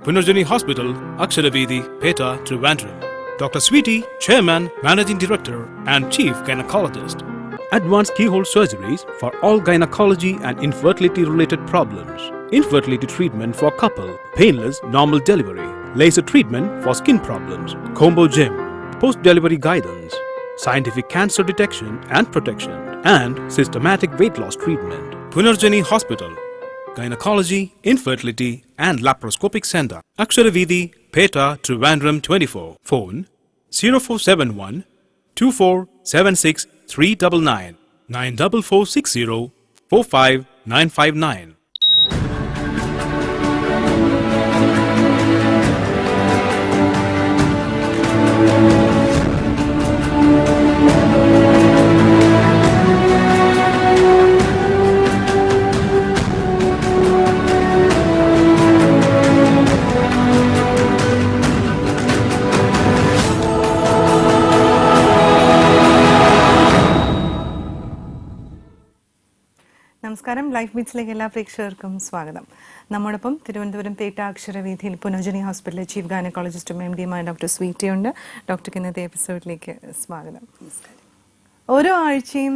Punarjani Hospital, Aksharavedhi, Peta, Trivandrum. Dr. Sweetie, Chairman, Managing Director and Chief Gynecologist. Advanced keyhole surgeries for all gynecology and infertility related problems. Infertility treatment for couple, painless normal delivery, laser treatment for skin problems, combo gym, post-delivery guidance, scientific cancer detection and protection, and systematic weight loss treatment. Punarjani Hospital, Gynecology, Infertility and Laparoscopic Center. Aksharavedhi, Peta, Trivandrum 24. Phone 0471 2476 399 94460 45959. നമസ്കാരം. Life ബീറ്റ്സിലേക്ക് എല്ലാ പ്രേക്ഷകർക്കും സ്വാഗതം. നമ്മോടൊപ്പം തിരുവനന്തപുരം പേട്ട അക്ഷരവേദിയിൽ പുനർജനി ഹോസ്പിറ്റലിലെ chief ഗൈനക്കോളജിസ്റ്റും MD-യുമായ doctor sweety ഉണ്ട്. ഡോക്ടർക്ക് ഇന്നത്തെ എപ്പിസോഡിലേക്ക് സ്വാഗതം. ഓരോ ആഴ്ചയും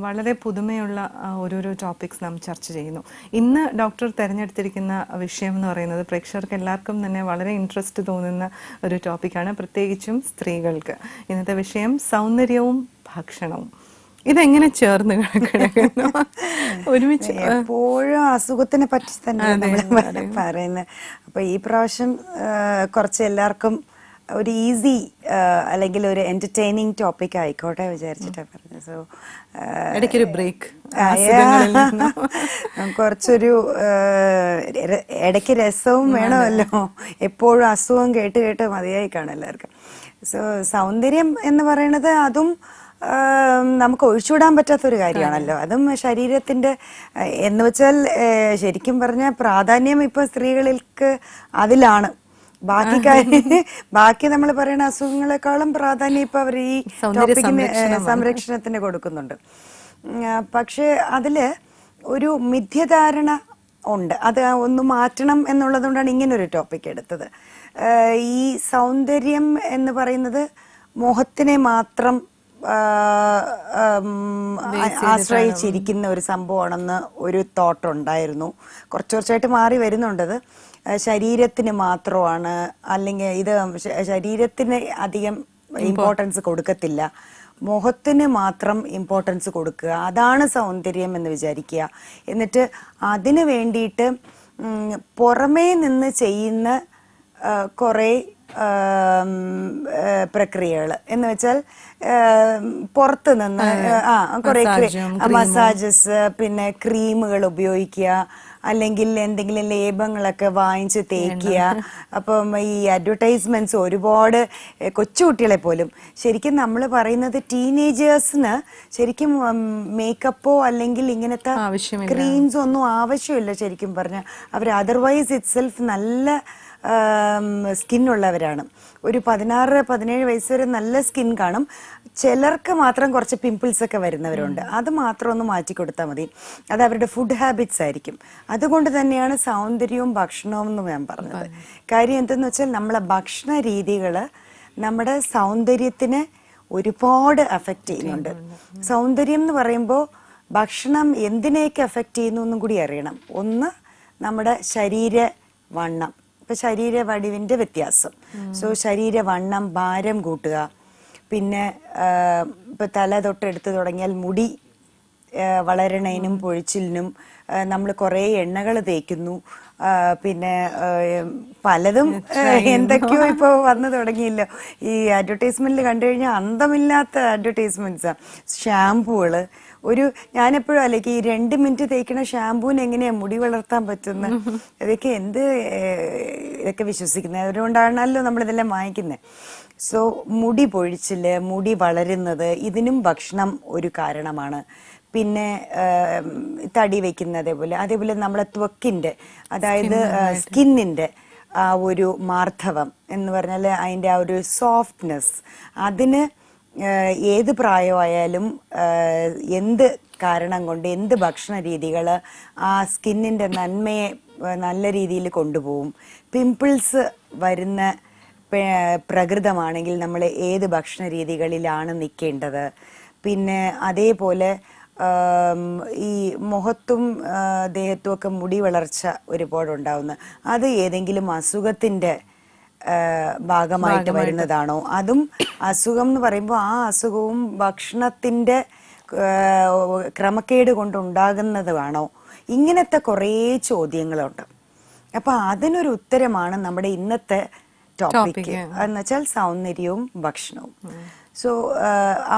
വളരെ പുതുമയുള്ള ഓരോരോ ടോപ്പിക്സ് നാം ചർച്ച ചെയ്യുന്നു. ഇന്ന് ഡോക്ടർ തിരഞ്ഞെടുത്തിരിക്കുന്ന വിഷയം എന്ന് പറയുന്നത് പ്രേക്ഷകർക്ക് എല്ലാവർക്കും തന്നെ വളരെ ഇൻട്രസ്റ്റ് തോന്നുന്ന ഒരു ടോപ്പിക്കാണ്, പ്രത്യേകിച്ചും സ്ത്രീകൾക്ക്. ഇന്നത്തെ വിഷയം സൗന്ദര്യവും ഭക്ഷണവും. ഇതെങ്ങനെ ചേർന്ന് കിടക്കുന്നു? ഒരുമിച്ച് എപ്പോഴും അസുഖത്തിനെ പറ്റി തന്നെ പറയുന്നത്. അപ്പൊ ഈ പ്രാവശ്യം കുറച്ച് എല്ലാവർക്കും ഒരു ഈസി അല്ലെങ്കിൽ ഒരു എന്റർടൈനിങ് ടോപ്പിക് ആയിക്കോട്ടെ വിചാരിച്ചിട്ടാണ് പറഞ്ഞത്. സോ ഇടയ്ക്കൊരു ബ്രേക്ക്, കുറച്ചൊരു ഇടയ്ക്ക് രസവും വേണമല്ലോ. എപ്പോഴും അസുഖം കേട്ട് കേട്ട് മതിയായി കാണും എല്ലാവർക്കും. സോ സൗന്ദര്യം എന്ന് പറയുന്നത് അതും നമുക്ക് ഒഴിച്ചുവിടാൻ പറ്റാത്തൊരു കാര്യമാണല്ലോ. അതും ശരീരത്തിന്റെ എന്ന് വെച്ചാൽ ശരിക്കും പറഞ്ഞ പ്രാധാന്യം ഇപ്പൊ സ്ത്രീകൾക്ക് അതിലാണ്. ബാക്കി നമ്മൾ പറയുന്ന അസുഖങ്ങളെക്കാളും പ്രാധാന്യം ഇപ്പൊ അവർ ഈ ടോപ്പിക്കിന് സംരക്ഷണത്തിന് കൊടുക്കുന്നുണ്ട്. പക്ഷെ അതില് ഒരു മിഥ്യധാരണ ഉണ്ട്. അത് ഒന്ന് മാറ്റണം എന്നുള്ളതുകൊണ്ടാണ് ഇങ്ങനൊരു ടോപ്പിക് എടുത്തത്. ഈ സൗന്ദര്യം എന്ന് പറയുന്നത് മുഖത്തിനെ മാത്രം ആശ്രയിച്ചിരിക്കുന്ന ഒരു സംഭവമാണെന്ന് ഒരു തോട്ട് ഉണ്ടായിരുന്നു. കുറച്ചായിട്ട് മാറി വരുന്നുണ്ടത്. ശരീരത്തിന് മാത്രമാണ്, അല്ലെങ്കിൽ ഇത് ശരീരത്തിന് അധികം ഇമ്പോർട്ടൻസ് കൊടുക്കത്തില്ല, മുഖത്തിന് മാത്രം ഇമ്പോർട്ടൻസ് കൊടുക്കുക, അതാണ് സൗന്ദര്യം എന്ന് വിചാരിക്കുക. എന്നിട്ട് അതിന് വേണ്ടിയിട്ട് പുറമേ നിന്ന് ചെയ്യുന്ന കുറേ പ്രക്രിയകൾ എന്ന് വെച്ചാൽ പുറത്ത് നിന്ന് കുറെ മസാജസ്, പിന്നെ ക്രീമുകൾ ഉപയോഗിക്കുക, അല്ലെങ്കിൽ എന്തെങ്കിലും ലേപങ്ങളൊക്കെ വാങ്ങിച്ച് തേക്കുക. അപ്പം ഈ അഡ്വർടൈസ്മെന്റ്സ് ഒരുപാട് കൊച്ചുകുട്ടികളെ പോലും, ശരിക്കും നമ്മൾ പറയുന്നത് ടീനേജേഴ്സിന് ശരിക്കും മേക്കപ്പോ അല്ലെങ്കിൽ ഇങ്ങനത്തെ ക്രീംസോ ഒന്നും ആവശ്യമില്ല. ശരിക്കും പറഞ്ഞാൽ അവർ അതർവൈസ് ഇറ്റ് സെൽഫ് നല്ല സ്കിന്നുള്ളവരാണ്. ഒരു 16-17 വയസ്സ് വരെ നല്ല സ്കിൻ കാണും. ചിലർക്ക് മാത്രം കുറച്ച് പിമ്പിൾസ് ഒക്കെ വരുന്നവരുണ്ട്. അത് മാത്രം ഒന്ന് മാറ്റി കൊടുത്താൽ മതി. അത് അവരുടെ ഫുഡ് ഹാബിറ്റ്സ് ആയിരിക്കും. അതുകൊണ്ട് തന്നെയാണ് സൗന്ദര്യവും ഭക്ഷണവും എന്ന് ഞാൻ പറഞ്ഞത്. കാര്യം എന്തെന്ന് വെച്ചാൽ നമ്മളെ ഭക്ഷണ രീതികൾ നമ്മുടെ സൗന്ദര്യത്തിനെ ഒരുപാട് അഫക്റ്റ് ചെയ്യുന്നുണ്ട്. സൗന്ദര്യം എന്ന് പറയുമ്പോൾ ഭക്ഷണം എന്തിനെയൊക്കെ അഫക്റ്റ് ചെയ്യുന്നു എന്നും കൂടി അറിയണം. ഒന്ന്, നമ്മുടെ ശരീരവണ്ണം, ഇപ്പൊ ശരീരവടിവിന്റെ വ്യത്യാസം. സോ ശരീരവണ്ണം, ഭാരം കൂട്ടുക, പിന്നെ ഇപ്പൊ തല തൊട്ടെടുത്ത് തുടങ്ങിയാൽ മുടി വളരണതിനും പൊഴിച്ചിലിനും നമ്മൾ കുറേ എണ്ണകൾ തേക്കുന്നു. പിന്നെ പലതും എന്തൊക്കെയോ ഇപ്പോൾ വന്നു തുടങ്ങിയല്ലോ. ഈ അഡ്വർടൈസ്മെന്റിൽ കണ്ടു കഴിഞ്ഞാൽ അന്തമില്ലാത്ത അഡ്വർടൈസ്മെന്റ്സാ. ഷാമ്പൂകള്, ഞാനെപ്പോഴും അല്ലേക്ക് ഈ 2 മിനിറ്റ് തേക്കണ ഷാമ്പൂവിന് എങ്ങനെയാ മുടി വളർത്താൻ പറ്റുന്ന, ഇതൊക്കെ ഇതൊക്കെ വിശ്വസിക്കുന്നത്. അതുകൊണ്ടാണല്ലോ നമ്മളിതെല്ലാം വാങ്ങിക്കുന്നത്. സോ മുടി പൊഴിച്ചില്, മുടി വളരുന്നത്, ഇതിനും ഭക്ഷണം ഒരു കാരണമാണ്. പിന്നെ തടി വെക്കുന്ന അതേപോലെ നമ്മളെ ത്വക്കിന്റെ, അതായത് സ്കിന്നിന്റെ ആ ഒരു മാർദ്ധവം എന്ന് പറഞ്ഞാൽ അതിൻ്റെ ആ ഒരു സോഫ്റ്റ്നെസ്, അതിന് ഏത് പ്രായമായാലും എന്ത് കാരണം കൊണ്ട് എന്ത് ഭക്ഷണ രീതികൾ ആ സ്കിന്നിൻ്റെ നന്മയെ നല്ല രീതിയിൽ കൊണ്ടുപോകും. പിമ്പിൾസ് വരുന്ന പ്രകൃതമാണെങ്കിൽ നമ്മൾ ഏത് ഭക്ഷണ രീതികളിലാണ് നിൽക്കേണ്ടത്, പിന്നെ അതേപോലെ ഈ മുഖത്തും ദേഹത്തും ഒക്കെ മുടി വളർച്ച ഒരുപാടുണ്ടാവുന്ന അത് ഏതെങ്കിലും അസുഖത്തിൻ്റെ ഭാഗമായിട്ട് വരുന്നതാണോ, അതും അസുഖം എന്ന് പറയുമ്പോൾ ആ അസുഖവും ഭക്ഷണത്തിൻ്റെ ക്രമക്കേട് കൊണ്ടുണ്ടാകുന്നതാണോ, ഇങ്ങനത്തെ കുറേ ചോദ്യങ്ങളുണ്ട്. അപ്പം അതിനൊരു ഉത്തരമാണ് നമ്മുടെ ഇന്നത്തെ ടോപ്പിക്ക് എന്ന് വെച്ചാൽ സൗന്ദര്യവും ഭക്ഷണവും. സോ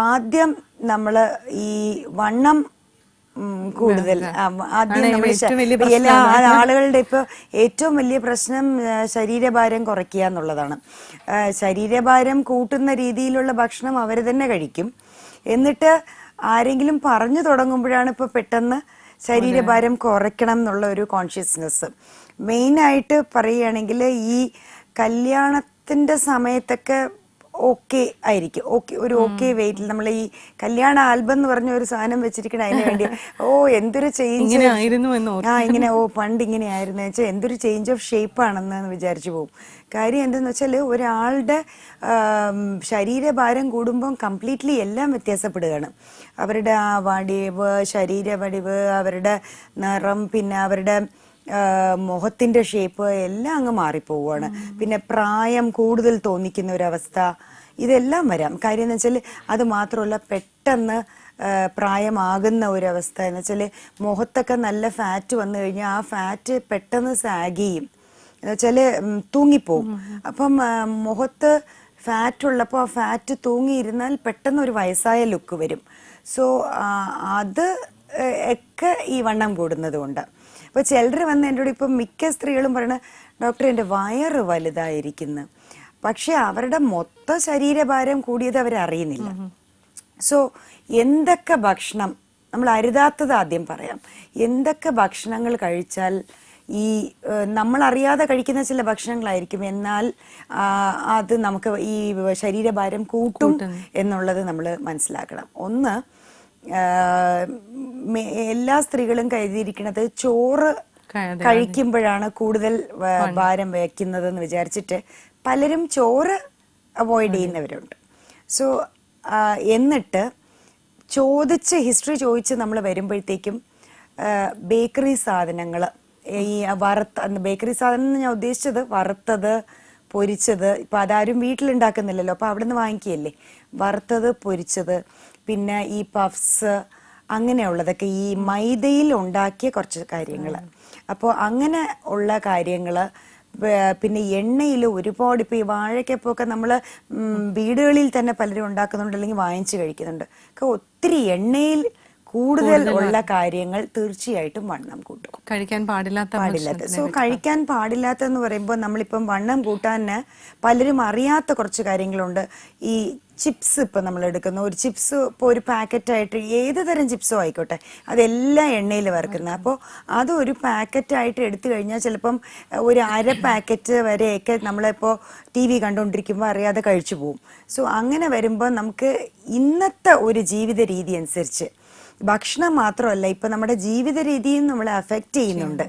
ആദ്യം നമ്മൾ ഈ വണ്ണം കൂടുതൽ ആദ്യം നമ്മൾ എല്ലാ ആളുകളുടെ ഇപ്പൊ ഏറ്റവും വലിയ പ്രശ്നം ശരീരഭാരം കുറയ്ക്കുക എന്നുള്ളതാണ്. ശരീരഭാരം കൂട്ടുന്ന രീതിയിലുള്ള ഭക്ഷണം അവർ തന്നെ കഴിക്കും. എന്നിട്ട് ആരെങ്കിലും പറഞ്ഞു തുടങ്ങുമ്പോഴാണ് ഇപ്പൊ പെട്ടെന്ന് ശരീരഭാരം കുറയ്ക്കണം എന്നുള്ള ഒരു കോൺഷ്യസ്നെസ്. മെയിനായിട്ട് പറയുകയാണെങ്കിൽ ഈ കല്യാണത്തിന്റെ സമയത്തൊക്കെ ഓക്കെ ആയിരിക്കും, ഓക്കെ വെയിറ്റിൽ നമ്മൾ ഈ കല്യാണ ആൽബം എന്ന് പറഞ്ഞ ഒരു സാധനം വെച്ചിരിക്കണം അതിന് വേണ്ടി. എന്തൊരു ചേഞ്ച് ഇങ്ങനെ പണ്ട് ഇങ്ങനെ ആയിരുന്നു വെച്ചാൽ എന്തൊരു ചേഞ്ച് ഓഫ് ഷേപ്പ് ആണെന്ന് വിചാരിച്ചു പോകും. കാര്യം എന്തെന്ന് വെച്ചാൽ ഒരാളുടെ ശരീരഭാരം കൂടുമ്പം കംപ്ലീറ്റ്ലി എല്ലാം വ്യത്യാസപ്പെടുകയാണ്. അവരുടെ ആ വടിവ്, ശരീരവടിവ്, അവരുടെ നിറം, പിന്നെ അവരുടെ മുഖത്തിന്റെ ഷേപ്പ് എല്ലാം അങ്ങ് മാറിപ്പോവുകയാണ്. പിന്നെ പ്രായം കൂടുതൽ തോന്നിക്കുന്ന ഒരവസ്ഥ, ഇതെല്ലാം വരാം. കാര്യം എന്ന് വെച്ചാൽ അത് മാത്രമല്ല പെട്ടെന്ന് പ്രായമാകുന്ന ഒരവസ്ഥ എന്ന് വെച്ചാൽ മുഖത്തൊക്കെ നല്ല ഫാറ്റ് വന്നു കഴിഞ്ഞാൽ ആ ഫാറ്റ് പെട്ടെന്ന് സാഗ് ചെയ്യും, എന്ന് വെച്ചാൽ തൂങ്ങിപ്പോവും. അപ്പം മുഖത്ത് ഫാറ്റ് ഉള്ളപ്പോൾ ആ ഫാറ്റ് തൂങ്ങിയിരുന്നാൽ പെട്ടെന്ന് ഒരു വയസ്സായ ലുക്ക് വരും. സോ അത് ഒക്കെ ഈ വണ്ണം കൂടുന്നത് കൊണ്ട്. അപ്പോൾ ചിലർ വന്ന് എന്നോട് ഇപ്പം മിക്ക സ്ത്രീകളും പറയണ ഡോക്ടർ എൻ്റെ വയറ് വലുതായിരിക്കുന്നു, പക്ഷെ അവരുടെ മൊത്തം ശരീരഭാരം കൂടിയത് അവരറിയുന്നില്ല. സോ എന്തൊക്കെ ഭക്ഷണം നമ്മൾ അരുതാത്തത് ആദ്യം പറയാം. എന്തൊക്കെ ഭക്ഷണങ്ങൾ കഴിച്ചാൽ ഈ നമ്മളറിയാതെ കഴിക്കുന്ന ചില ഭക്ഷണങ്ങളായിരിക്കും, എന്നാൽ അത് നമുക്ക് ഈ ശരീരഭാരം കൂട്ടും എന്നുള്ളത് നമ്മൾ മനസ്സിലാക്കണം. ഒന്ന്, എല്ലാ സ്ത്രീകളും കരുതിയിരിക്കുന്നത് ചോറ് കഴിക്കുമ്പോഴാണ് കൂടുതൽ ഭാരം വയ്ക്കുന്നതെന്ന് വിചാരിച്ചിട്ട് പലരും ചോറ് അവോയ്ഡ് ചെയ്യുന്നവരുണ്ട്. സോ എന്നിട്ട് ഹിസ്റ്ററി ചോദിച്ച് നമ്മൾ വരുമ്പോഴത്തേക്കും ബേക്കറി സാധനങ്ങൾ, ഈ ബേക്കറി സാധനം എന്ന് ഞാൻ ഉദ്ദേശിച്ചത് വറുത്തത്, പൊരിച്ചത്. ഇപ്പം അതാരും വീട്ടിലുണ്ടാക്കുന്നില്ലല്ലോ, അപ്പോൾ അവിടെ നിന്ന് വാങ്ങിക്കുകയല്ലേ. വറുത്തത്, പൊരിച്ചത്, പിന്നെ ഈ പഫ്സ്, അങ്ങനെയുള്ളതൊക്കെ ഈ മൈദയിൽ ഉണ്ടാക്കിയ കുറച്ച് കാര്യങ്ങൾ. അപ്പോൾ അങ്ങനെ ഉള്ള കാര്യങ്ങൾ, പിന്നെ എണ്ണയിൽ ഒരുപാട്, ഇപ്പോൾ ഈ വാഴക്കപ്പൊക്കെ നമ്മൾ വീടുകളിൽ തന്നെ പലരും ഉണ്ടാക്കുന്നുണ്ട്, അല്ലെങ്കിൽ വാങ്ങിച്ച് കഴിക്കുന്നുണ്ട്. ഒക്കെ ഒത്തിരി എണ്ണയിൽ കൂടുതൽ ഉള്ള കാര്യങ്ങൾ തീർച്ചയായിട്ടും വണ്ണം കൂട്ടും. കഴിക്കാൻ പാടില്ലാത്ത. സോ കഴിക്കാൻ പാടില്ലാത്തെന്ന് പറയുമ്പോൾ നമ്മളിപ്പം വണ്ണം കൂട്ടാൻ പലരും അറിയാത്ത കുറച്ച് കാര്യങ്ങളുണ്ട്. ഈ ചിപ്സ് ഇപ്പം നമ്മൾ എടുക്കുന്ന ഒരു ചിപ്സ്, ഇപ്പോൾ ഒരു പാക്കറ്റായിട്ട് ഏത് തരം ചിപ്സോ ആയിക്കോട്ടെ, അതെല്ലാം എണ്ണയിൽ വറുക്കുന്നത്. അപ്പോൾ അത് ഒരു പാക്കറ്റായിട്ട് എടുത്തു കഴിഞ്ഞാൽ ചിലപ്പം ഒരു അര പാക്കറ്റ് വരെയൊക്കെ നമ്മളിപ്പോൾ TV കണ്ടുകൊണ്ടിരിക്കുമ്പോൾ അറിയാതെ കഴിച്ചു പോകും. സോ അങ്ങനെ വരുമ്പോൾ നമുക്ക് ഇന്നത്തെ ഒരു ജീവിത രീതി അനുസരിച്ച് ഭക്ഷണം മാത്രമല്ല, ഇപ്പം നമ്മുടെ ജീവിത രീതിയും നമ്മളെ അഫക്റ്റ് ചെയ്യുന്നുണ്ട്.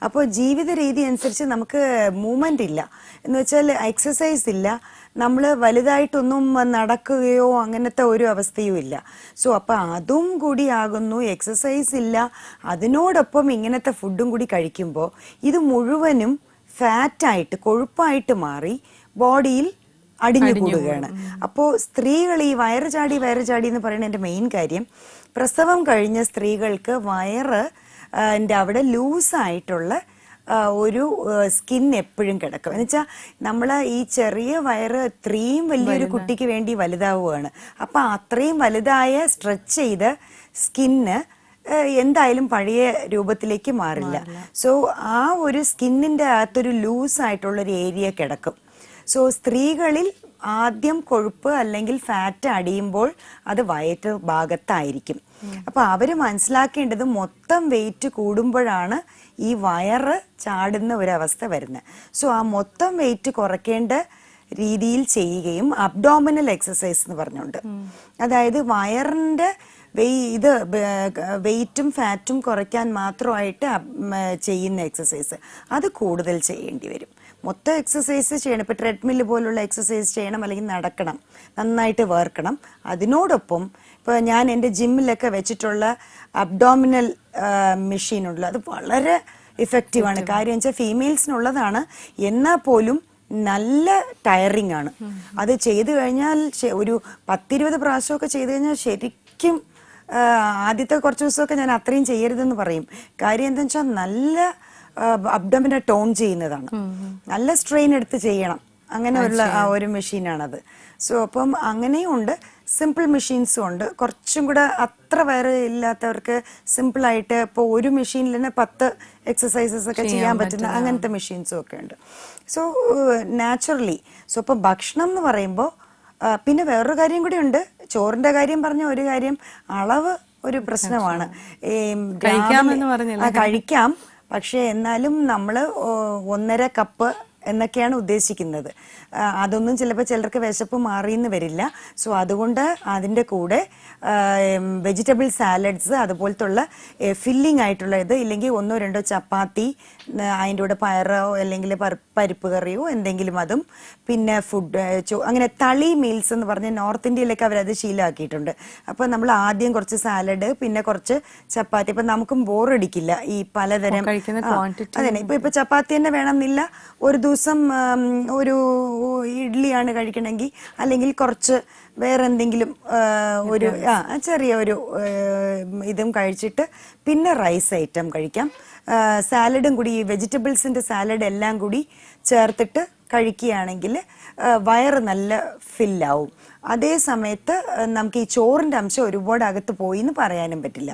അപ്പോൾ ജീവിത രീതി അനുസരിച്ച് നമുക്ക് മൂവ്മെന്റ് ഇല്ല, എന്ന് വെച്ചാൽ എക്സസൈസ് ഇല്ല, നമ്മൾ വലുതായിട്ടൊന്നും നടക്കുകയോ അങ്ങനത്തെ ഒരു അവസ്ഥയും ഇല്ല. സോ അപ്പം അതും കൂടി ആകുന്നു, എക്സസൈസ് ഇല്ല, അതിനോടൊപ്പം ഇങ്ങനത്തെ ഫുഡും കൂടി കഴിക്കുമ്പോൾ ഇത് മുഴുവനും ഫാറ്റായിട്ട്, കൊഴുപ്പായിട്ട് മാറി ബോഡിയിൽ അടിഞ്ഞു കൂടുകയാണ്. അപ്പോൾ സ്ത്രീകൾ ഈ വയറ് ചാടി എന്ന് പറയുന്ന എൻ്റെ മെയിൻ കാര്യം, പ്രസവം കഴിഞ്ഞ സ്ത്രീകൾക്ക് വയറിൻ്റെ അവിടെ ലൂസായിട്ടുള്ള ഒരു സ്കിൻ എപ്പോഴും കിടക്കും. എന്ന് വെച്ചാൽ നമ്മൾ ഈ ചെറിയ വയറ് ഇത്രയും വലിയൊരു കുട്ടിക്ക് വേണ്ടി വലുതാവുകയാണ്. അപ്പം അത്രയും വലുതായ സ്ട്രെച്ച് ചെയ്ത സ്കിന്ന് എന്തായാലും പഴയ രൂപത്തിലേക്ക് മാറില്ല. സോ ആ ഒരു സ്കിന്നിൻ്റെ അകത്തൊരു ലൂസായിട്ടുള്ളൊരു ഏരിയ കിടക്കും. സോ സ്ത്രീകളിൽ ആദ്യം കൊഴുപ്പ് അല്ലെങ്കിൽ ഫാറ്റ് അടിയുമ്പോൾ അത് വയറ്റ് ഭാഗത്തായിരിക്കും. അപ്പോൾ അവർ മനസ്സിലാക്കേണ്ടത് മൊത്തം വെയിറ്റ് കൂടുമ്പോഴാണ് ഈ വയറ് ചാടുന്ന ഒരവസ്ഥ വരുന്നത്. സോ ആ മൊത്തം വെയിറ്റ് കുറയ്ക്കേണ്ട രീതിയിൽ ചെയ്യുകയും അബ്ഡോമിനൽ എക്സസൈസ് എന്ന് പറഞ്ഞുകൊണ്ട്, അതായത് വയറിൻ്റെ വെയിറ്റും ഫാറ്റും കുറയ്ക്കാൻ മാത്രമായിട്ട് ചെയ്യുന്ന എക്സസൈസ്, അത് കൂടുതൽ ചെയ്യേണ്ടി വരും. മൊത്തം എക്സസൈസ് ചെയ്യണം. ഇപ്പോൾ ട്രെഡ്മില്ല് പോലുള്ള എക്സസൈസ് ചെയ്യണം, അല്ലെങ്കിൽ നടക്കണം, നന്നായിട്ട് വേർക്കണം. അതിനോടൊപ്പം ഇപ്പോൾ ഞാൻ എൻ്റെ ജിമ്മിലൊക്കെ വെച്ചിട്ടുള്ള അബ്ഡോമിനൽ മെഷീനുണ്ടല്ലോ, അത് വളരെ ഇഫക്റ്റീവാണ്. കാര്യം വെച്ചാൽ ഫീമെയിൽസിനുള്ളതാണ്, എന്നാൽ പോലും നല്ല ടയറിങ് ആണ്. അത് ചെയ്തു കഴിഞ്ഞാൽ ഒരു 10-20 പ്രാവശ്യമൊക്കെ ചെയ്തു കഴിഞ്ഞാൽ ശരിക്കും ആദ്യത്തെ കുറച്ച് ദിവസമൊക്കെ ഞാൻ അത്രയും ചെയ്യരുതെന്ന് പറയും. കാര്യം എന്താ വെച്ചാൽ നല്ല അബ്ഡോമിനെ ടോൺ ചെയ്യുന്നതാണ്, നല്ല സ്ട്രെയിൻ എടുത്ത് ചെയ്യണം, അങ്ങനെയുള്ള ഒരു മെഷീനാണത്. സോ അപ്പം അങ്ങനെയും ഉണ്ട്, സിമ്പിൾ മെഷീൻസും ഉണ്ട്. കുറച്ചും കൂടെ അത്ര വയറ് ഇല്ലാത്തവർക്ക് സിമ്പിളായിട്ട് ഇപ്പോൾ ഒരു മെഷീനിൽ തന്നെ 10 എക്സസൈസസ് ഒക്കെ ചെയ്യാൻ പറ്റുന്ന അങ്ങനത്തെ മെഷീൻസും ഒക്കെ ഉണ്ട്. So naturally. സോ ഇപ്പം ഭക്ഷണം എന്ന് പറയുമ്പോൾ പിന്നെ വേറൊരു കാര്യം കൂടി ഉണ്ട്. ചോറിന്റെ കാര്യം പറഞ്ഞ ഒരു കാര്യം, അളവ് ഒരു പ്രശ്നമാണ്. കഴിക്കാം, പക്ഷെ എന്നാലും നമ്മൾ 1.5 കപ്പ് എന്നൊക്കെയാണ് ഉദ്ദേശിക്കുന്നത്. അതൊന്നും ചിലപ്പോൾ ചിലർക്ക് വിശപ്പ് മാറിയെന്ന് വരില്ല. സോ അതുകൊണ്ട് അതിൻ്റെ കൂടെ വെജിറ്റബിൾ സാലഡ്സ്, അതുപോലത്തുള്ള ഫില്ലിംഗ് ആയിട്ടുള്ള ഇത്, ഇല്ലെങ്കിൽ 1-2 ചപ്പാത്തി, അതിൻ്റെ കൂടെ പയറോ അല്ലെങ്കിൽ പരിപ്പ് കറിയോ എന്തെങ്കിലും, അതും പിന്നെ ഫുഡ് അങ്ങനെ തളി മീൽസ് എന്ന് പറഞ്ഞ് നോർത്ത് ഇന്ത്യയിലൊക്കെ അവരത് ശീലമാക്കിയിട്ടുണ്ട്. അപ്പോൾ നമ്മൾ ആദ്യം കുറച്ച് സാലഡ്, പിന്നെ കുറച്ച് ചപ്പാത്തി. ഇപ്പം നമുക്കും ബോറടിക്കില്ല ഈ പലതരം. അതെ, ഇപ്പൊ ചപ്പാത്തി തന്നെ വേണമെന്നില്ല, ഒരു ദിവസം ഒരു ഇഡ്ഡലിയാണ് കഴിക്കണമെങ്കിൽ, അല്ലെങ്കിൽ കുറച്ച് വേറെ എന്തെങ്കിലും ഒരു ചെറിയ ഒരു ഇതും കഴിച്ചിട്ട് പിന്നെ റൈസ് ഐറ്റം കഴിക്കാം. സാലഡും കൂടി, ഈ വെജിറ്റബിൾസിൻ്റെ സാലഡ് എല്ലാം കൂടി ചേർത്തിട്ട് കഴിക്കുകയാണെങ്കിൽ വയറ് നല്ല ഫില്ലാവും. അതേ സമയത്ത് നമുക്ക് ഈ ചോറിൻ്റെ അംശം ഒരുപാട് അകത്ത് പോയി എന്ന് പറയാനും പറ്റില്ല.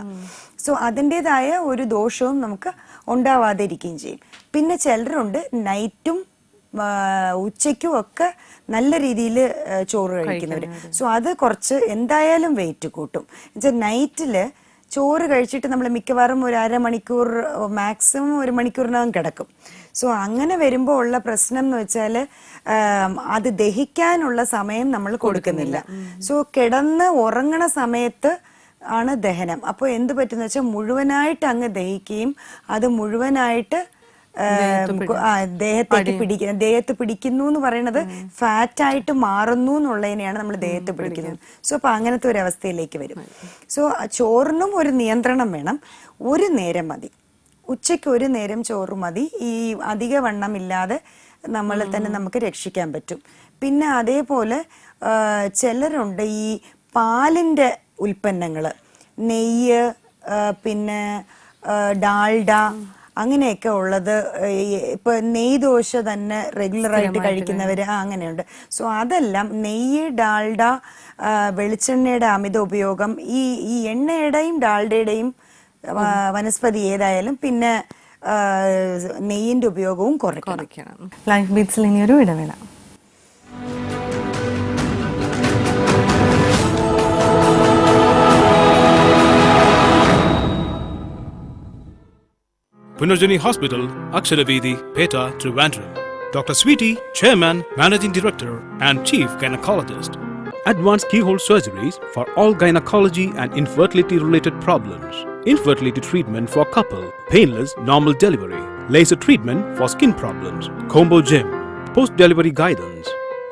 സോ അതിൻ്റെതായ ഒരു ദോഷവും നമുക്ക് ഉണ്ടാവാതെ ഇരിക്കുകയും ചെയ്യും. പിന്നെ ചിലരുണ്ട് നൈറ്റും ഉച്ചയ്ക്കും ഒക്കെ നല്ല രീതിയിൽ ചോറ് കഴിക്കുന്നവർ. സോ അത് കുറച്ച് എന്തായാലും വെയിറ്റ് കൂട്ടും. എന്നുവെച്ചാൽ നൈറ്റിൽ ചോറ് കഴിച്ചിട്ട് നമ്മൾ മിക്കവാറും ഒരു 1/2 മണിക്കൂർ, മാക്സിമം 1 മണിക്കൂറിനകം കിടക്കും. സോ അങ്ങനെ വരുമ്പോൾ ഉള്ള പ്രശ്നം എന്ന് വെച്ചാൽ അത് ദഹിക്കാനുള്ള സമയം നമ്മൾ കൊടുക്കുന്നില്ല. സോ കിടന്ന് ഉറങ്ങണ സമയത്ത് ആണ് ദഹനം. അപ്പോൾ എന്ത് പറ്റുന്ന വെച്ചാൽ മുഴുവനായിട്ട് അങ്ങ് ദഹിക്കുകയും അത് മുഴുവനായിട്ട് ദേഹത്ത് പിടിക്കുന്നു എന്ന് പറയുന്നത് ഫാറ്റായിട്ട് മാറുന്നു എന്നുള്ളതിനെയാണ് നമ്മൾ ദേഹത്ത് പിടിക്കുന്നത്. സോ അപ്പൊ അങ്ങനത്തെ ഒരു അവസ്ഥയിലേക്ക് വരും. സോ ചോറിനും ഒരു നിയന്ത്രണം വേണം. ഒരു നേരം മതി, ഉച്ചയ്ക്ക് ഒരു നേരം ചോറ് മതി. ഈ അധിക വണ്ണമില്ലാതെ നമ്മളെ തന്നെ നമുക്ക് രക്ഷിക്കാൻ പറ്റും. പിന്നെ അതേപോലെ ചിലരുണ്ട് ഈ പാലിൻ്റെ ഉൽപ്പന്നങ്ങൾ, നെയ്യ്, പിന്നെ ഡാൽഡ, അങ്ങനെയൊക്കെ ഉള്ളത്. ഇപ്പൊ നെയ് ദോശ തന്നെ റെഗുലറായിട്ട് കഴിക്കുന്നവർ അങ്ങനെയുണ്ട്. സോ അതെല്ലാം, നെയ്യ്, ഡാൽഡ, വെളിച്ചെണ്ണയുടെ അമിത ഉപയോഗം, ഈ എണ്ണയുടെയും ഡാൽഡയുടെയും വനസ്പതി ഏതായാലും, പിന്നെ നെയ്യിന്റെ ഉപയോഗവും കുറയ്ക്കണം. ലൈഫ് ബീറ്റ്സിൽ ഇനിയൊരു ഇടവേള. Punarjani Hospital, Aksharavedhi, Peta, Trivandrum. Dr. Sweetie, Chairman, Managing Director and Chief Gynecologist. Advanced keyhole surgeries for all gynecology and infertility-related problems. Infertility treatment for couple, painless normal delivery, laser treatment for skin problems, combo gym, post-delivery guidance,